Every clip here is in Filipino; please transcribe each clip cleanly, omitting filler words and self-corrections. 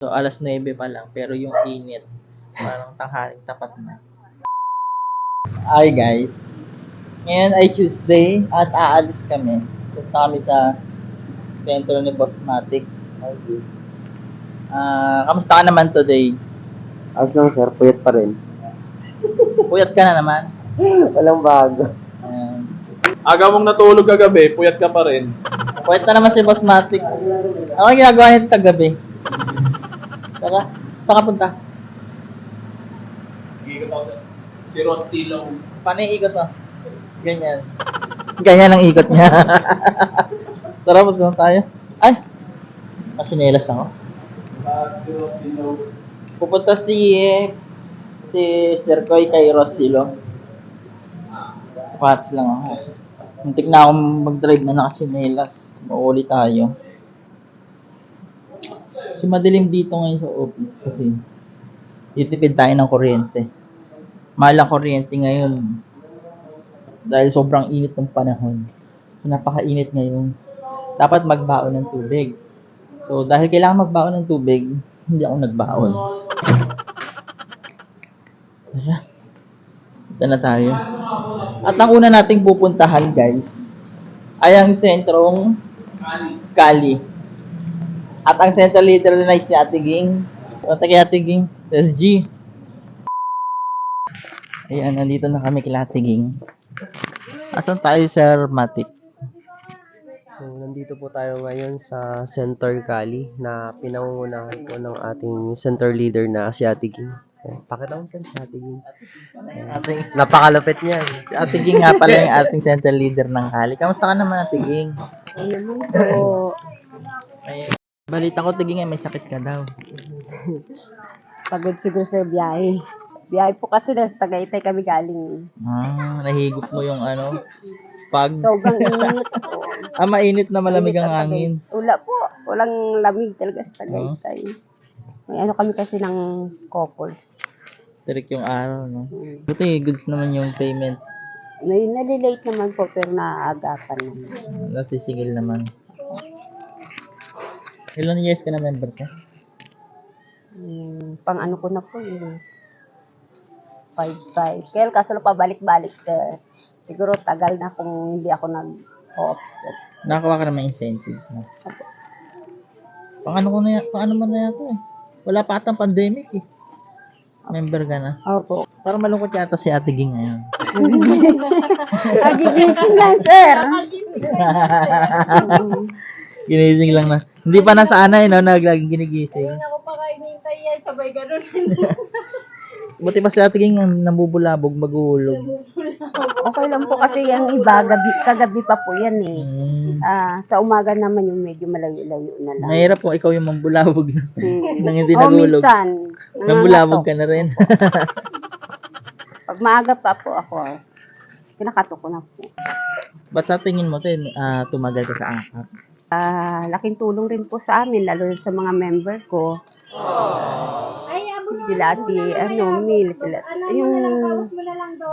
So, alas 9 pa lang, pero yung init, parang tanghaling tapat na. Hi guys! Ngayon ay Tuesday at aalis kami. Punta kami sa sentro ni Bossmatic. Okay. Kamusta ka naman today? Ayos lang sir, puyat pa rin. Puyat ka na naman? Walang bago. Ayan. Aga mong natulog kagabi, puyat ka pa rin. Puyat na naman si Bossmatic. Ano ang ginagawa nito sa gabi? Tara, saan ka punta? Ikot ako si Ross Silong. Paano yung ikot mo? Ganyan. Ganyan ang ikot niya. Tara, punta tayo. Ay! Masinelas ako. Si Ross Silong. Pupunta si Sir Koy kay Rosilo. Pats lang ako. Muntik na akong mag-drive na nakasinelas. Mauli tayo. Kasi madilim dito ngayon sa office kasi titipid tayo ng kuryente. Mahal ang kuryente ngayon dahil sobrang init ng panahon. So, napakainit ngayon. Dapat magbaon ng tubig. So, dahil kailangan magbaon ng tubig, hindi ako nagbaon. Ito na tayo. At ang una nating pupuntahan, guys, ay ang sentrong Cali. At ang central leader na si Ate Ging. Punta kay Ate Ging. SG. Ayan, nandito na kami kay Ate Ging. Asan tayo, Sir Matic? So, nandito po tayo ngayon sa Center Cali na pinangungunahan po ng ating center leader na si Ate Ging. Pakita mo saan si Ate Ging. Ating, Napakalapit niyan. si Ate Ging nga pala yung ating central leader ng Cali. Kamusta ka naman, Ate Ging? Ayun po. Ay, balita ko, Ate Ging, may sakit ka daw. Pagod siguro sa biyahe. Biyahe po kasi nasa Tagaytay kami galing. Nahigop mo yung ano, pag... Sobrang init po. mainit na malamig ang hangin. Wala po. Walang lamig talaga sa Tagaytay. May ano kami kasi ng couples. Tirik yung araw, no? Buti, goods naman yung payment. May nalilate naman po pero naaagapan naman. Nasisigil naman. Ilan years ka na member ka? Pang ano ko na po yun. 5 cycle. Kaso lang pabalik-balik sir. Siguro tagal na kung hindi ako nag-offset. Nakakuha ka naman incentive. No? Pang ano man na yata eh. Wala pa atang pandemic eh. Member ka na. Opo. Parang malungkot yata si Ate Ging ngayon. Nagigising lang sir. Ginising lang na. Hindi pa nasanay, no? Naglaging ginigising. Hindi ako pa kainintay yan. Sabay ganun. Buti pa si Ate Ging nambubulabog, maguhulog. Okay lang po kasi yung iba, kagabi pa po yan eh. Sa umaga naman yung medyo malayo-layo na lang. Mahirap po ikaw yung mambulabog nang hindi O nagulog. minsan, Nambulabog ka na rin. pag maaga pa po ako, kinakato ko na po. Ba't sa tingin mo, tumagal ka sa akap? Laking tulong rin po sa amin, lalo sa mga member ko. Sila ati, Mil, sila, yung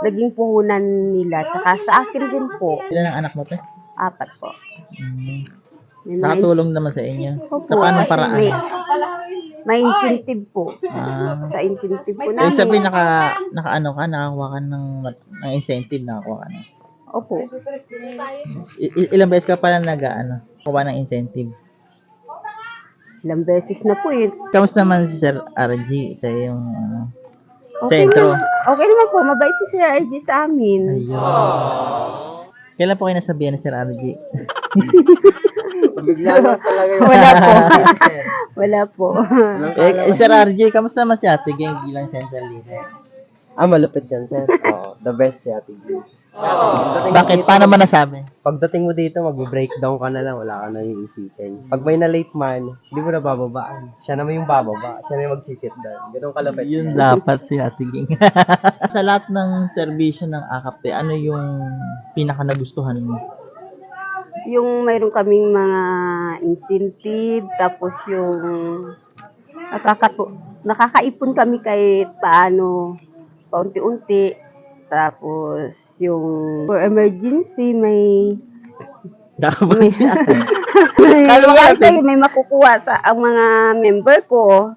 naging puhunan nila, tsaka sa akin din po, Ilan ang anak mo, te? 4 po. May mga Nakatulong naman sa inyo. Opo, Sa paanong kasi paraan? may incentive po. Sa incentive po Ibig sabihin, namin. nakakuha ka ng incentive, nakakuha ka na. Opo. Ilang beses ka pala kuha ng incentive? Ilang beses na po yun. Kamusta naman si Sir RG sa yung Okay sentro? Okay naman po. Mabait si Sir RG sa amin. Ayun. Kailan po kayo nasabihan ni Sir RG? Bigla na talaga yun. Wala po. Wala po. Sir RG, kamusta naman si Ate Ging bilang central leader? Malupit yan sir. The best si Ate Ging. Bakit? Paano man nasabi? Pagdating mo dito, mag-breakdown ka na lang, wala ka na yung isipin. Pag may na-late man, hindi mo na bababaan. Siya naman yung bababa, siya na yung magsisit down. Ganun kalapit. Yun dapat si Ate Ging. Sa lahat ng serbisyo ng AKAP, ano yung pinaka nagustuhan mo? Yung mayroon kaming mga incentive, tapos yung nakakaipon kami kahit paano, paunti-unti. Tapos yung for emergency, may Kakabahan si ate. Kaya mo ate? may makukuha sa ang mga member ko.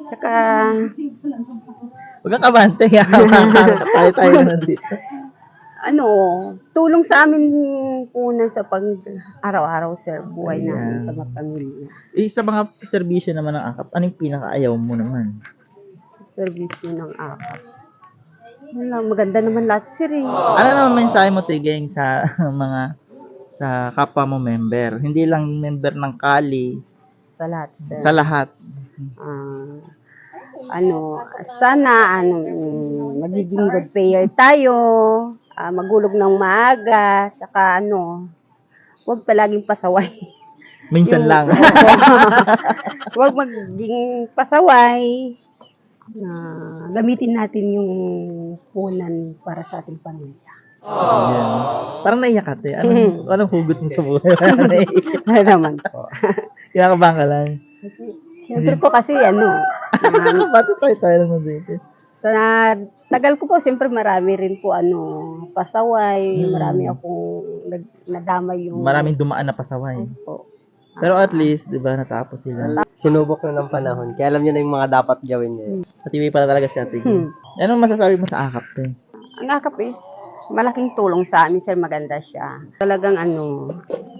Saka, Huwag kang kabante. Tayo na nandito. tulong sa amin punan sa pag araw-araw, sir, buhay Ayan. namin sa mga pamilya. Sa mga serbisyo naman ng akap, anong pinakaayaw mo naman? Servisyo ng akap. Wala, maganda naman lahat, sir, eh. Ano naman mensahe mo, Tigeng, sa sa kapwa mo member? Hindi lang member ng Kali, Sa lahat, sir. sa lahat. Sana, magiging good payer tayo, magulog ng maaga, saka, huwag palaging pasaway. Minsan lang. Huwag maging pasaway, na gamitin natin yung punan para sa ating pamilya. Ayan. Parang naiyak ka, te. Anong hugot mo sa buhay? Ano naman po. Kinakabahan ka lang. Siyempre po kasi, Ba't tayo lang dito? sa tagal ko po, siyempre marami rin po, pasaway, marami akong nadamay yung... Maraming dumaan na pasaway. po. Pero at least, di ba, natapos sila. Sinubok na ng panahon. Kaya alam niyo na yung mga dapat gawin niya. Patiway pala talaga si Ate Gin. Anong masasabi mo sa akap, te? Ang akap is malaking tulong sa amin, sir. Maganda siya. Talagang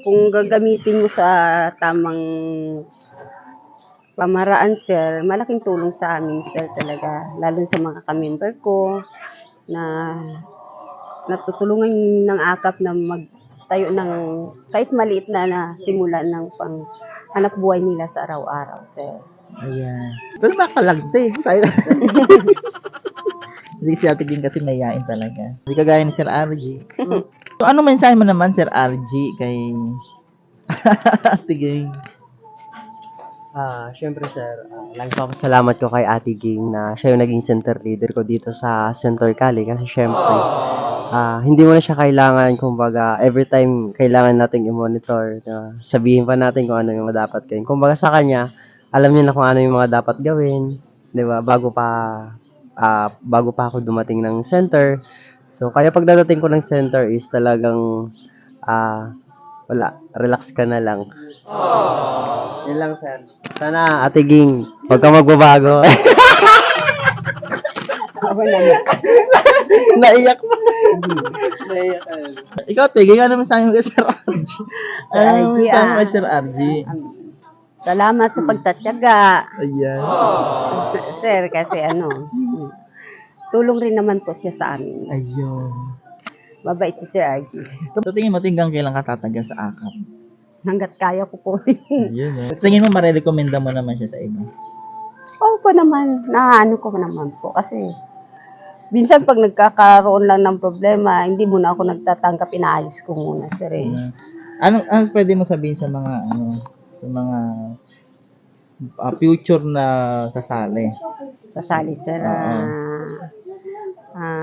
kung gagamitin mo sa tamang pamaraan, sir, malaking tulong sa amin, sir, talaga. Lalo sa mga kamember ko na natutulungan ng akap na magtayo ng kahit maliit na simula ng pang hanap buhay nila sa araw-araw, sir. Ayan. Pero makalagte. Hindi si Ate Gin kasi mayayain talaga. Hindi kagaya ni Sir RG. So, ano mensahe mo naman, Sir RG, kay Ate Gin? Syempre sir, lagi papasalamat ko kay Ate Ging na siya yung naging center leader ko dito sa Center Cali kasi syempre, hindi mo na siya kailangan, kumbaga, every time kailangan nating i-monitor, sabihin pa natin kung ano yung dapat gawin. Kumbaga sa kanya, alam niya na kung ano yung mga dapat gawin, di ba, bago pa ako dumating ng center. So, kaya pagdating ko ng center is talagang, wala, relax ka na lang. Yan lang, sir. Sana, Ate Ging, huwag ka magbabago. Ako naman. Naiyak mo. Naiyak ka. Ikaw, Ate Gin, ano mensahe mo kay Sir RG? Sir Ano RG, mensahe mo kay Sir RG? Salamat sa pagtatyaga. Ayan. Sir, kasi tulong rin naman po siya sa amin. Ayun. Mabait si Sir RG. So, tingin mo, tinggang kailan ka tatagal sa akap? Hanggat kaya ko po. Ayun. Tingin mo, marirekomenda mo naman siya sa iba? Oo po naman, ko naman po. Kasi, minsan pag nagkakaroon lang ng problema, hindi muna ako nagtatanggap, inaayos ko muna, sir. Ano pwede mo sabihin sa mga, sa mga future na kasali? Sasali, sir. Oo.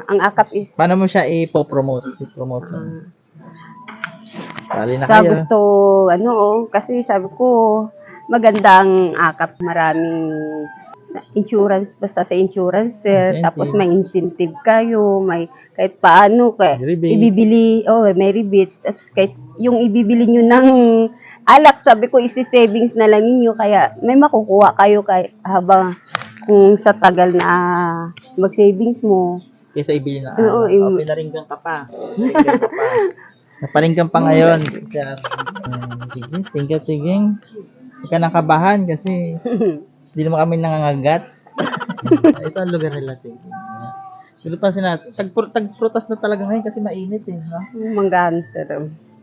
Ang akap is, Paano mo siya i-promote? I-promote mo? Sali na sa kayo. gusto, kasi sabi ko, magandang akap, maraming insurance, basta sa insurance, sir. Incentive. Tapos may incentive kayo, may kahit paano, Rebates. ibibili, may rebates. Tapos kahit yung ibibili nyo ng alak, sabi ko, isi-savings na lang ninyo, kaya may makukuha kayo habang kung sa tagal na mag-savings mo. Kaysa ibili na Oo, pinaringgan ka pa. Pinaringgan ka pa. Naparinggan pa ngayon. Sige, tinging. Hindi ka nakabahan kasi hindi naman kami nangangagat. Ito ang lugar nila, tinging. Pero pa tag-protest na talaga ngayon kasi mainit eh. No? Manggaan, sir.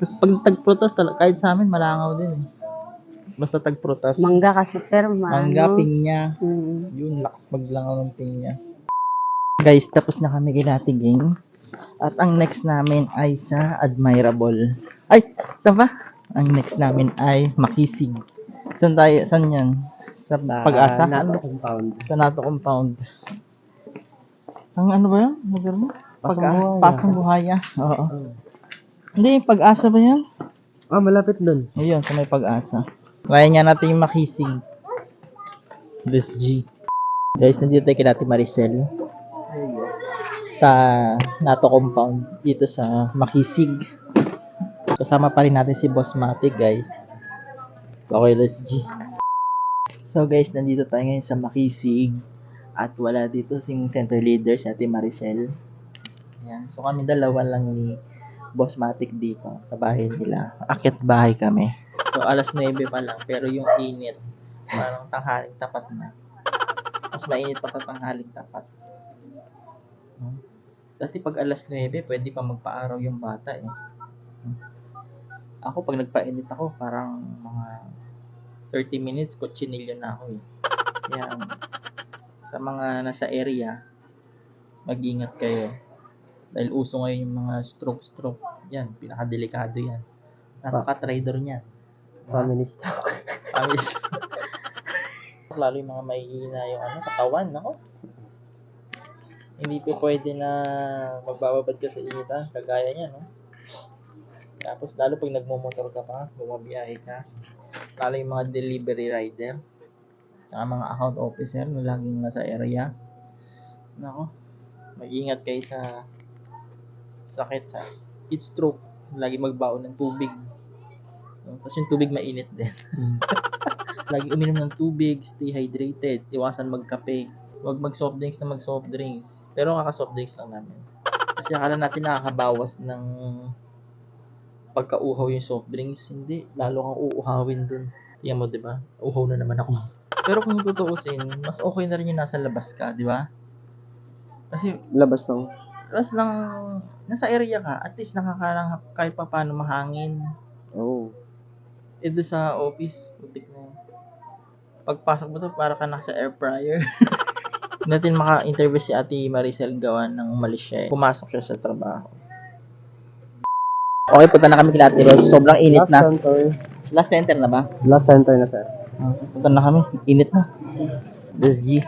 Kasi pag tag-protest, kahit sa amin, malangaw din eh. Basta tag-protest. Mangga kasi, sir. Mangga, pinya. Yun, lakas maglangaw ng pinya. Guys, tapos na kami ginatiging. At ang next namin ay sa Admirable. Ay, saan ba? Ang next namin ay Makisig. Saan tayo? Saan yan? Sa Pag-asa? Nato compound. Sa Nato Compound. Saan ano ba yan? Lugar mo? Pasang Buhaya. Pasang Buhaya. Oo. Hindi, Pag-asa ba yan? Malapit dun. Ayun, sa may Pag-asa. Kaya nga natin yung Makisig. This G. Guys, nandito tayo kay Ate Maricel. Sa Nato Compound. Dito sa Makisig. Kasama pa rin natin si Boss Matic, guys. Okay, let's G. So guys, nandito tayo ngayon sa Makisig. At wala dito sing center leader si Ate Maricel. Ayan. So kami dalawa lang ni Boss Matic dito sa bahay nila. Akit bahay kami. So alas 9 pa lang, pero yung init, parang tanghaling tapat na. Mas mainit pa sa tanghaling tapat. Dati pag alas 9, pwede pa magpa-araw yung bata eh. Ako pag nagpa-edit ako, parang mga 30 minutes, kutsinilyo na ako eh. Kaya sa mga nasa area, mag-ingat kayo. Dahil uso ngayon yung mga stroke. Yan, pinakadelikado yan. Napaka-trader niyan. Family stock. Lalo yung mga mahihina yung katawan, nako. Hindi po pwede na magbababad ka sa initan, kagaya niya, no? Tapos lalo pag nagmumotor ka pa, bumabiyahe ka, lalo yung mga delivery rider, saka mga account officer na laging nasa area, nako, mag-ingat kayo sa sakit, sa heat stroke, lagi magbaon ng tubig. Tapos yung tubig mainit din. Lagi uminom ng tubig, stay hydrated, iwasan magkape. Huwag mag-soft drinks na mag-soft drinks. Pero kaka-soft drinks lang namin. Kasi akala natin nakakabawas ng pagka-uhaw yung soft drinks. Hindi, lalo kang uuhawin dun. Tingnan mo, diba? Uhaw na naman ako. Pero kung tutuusin, mas okay na rin yung nasa labas ka, diba? Kasi Labas ng labas lang, nasa area ka, at least nakakalang kahit pa paano mahangin. Oh. Doon sa office, putik na yun. Pagpasok mo to, para ka nasa air fryer. Natin maka-interview si Ate Maricel gawa ng umalis siya. Pumasok siya sa trabaho. Okay, punta na kami kila Ate Rose. Sobrang init na. Last center na ba? Last center na, sir. Punta na kami. Init na. Let's G.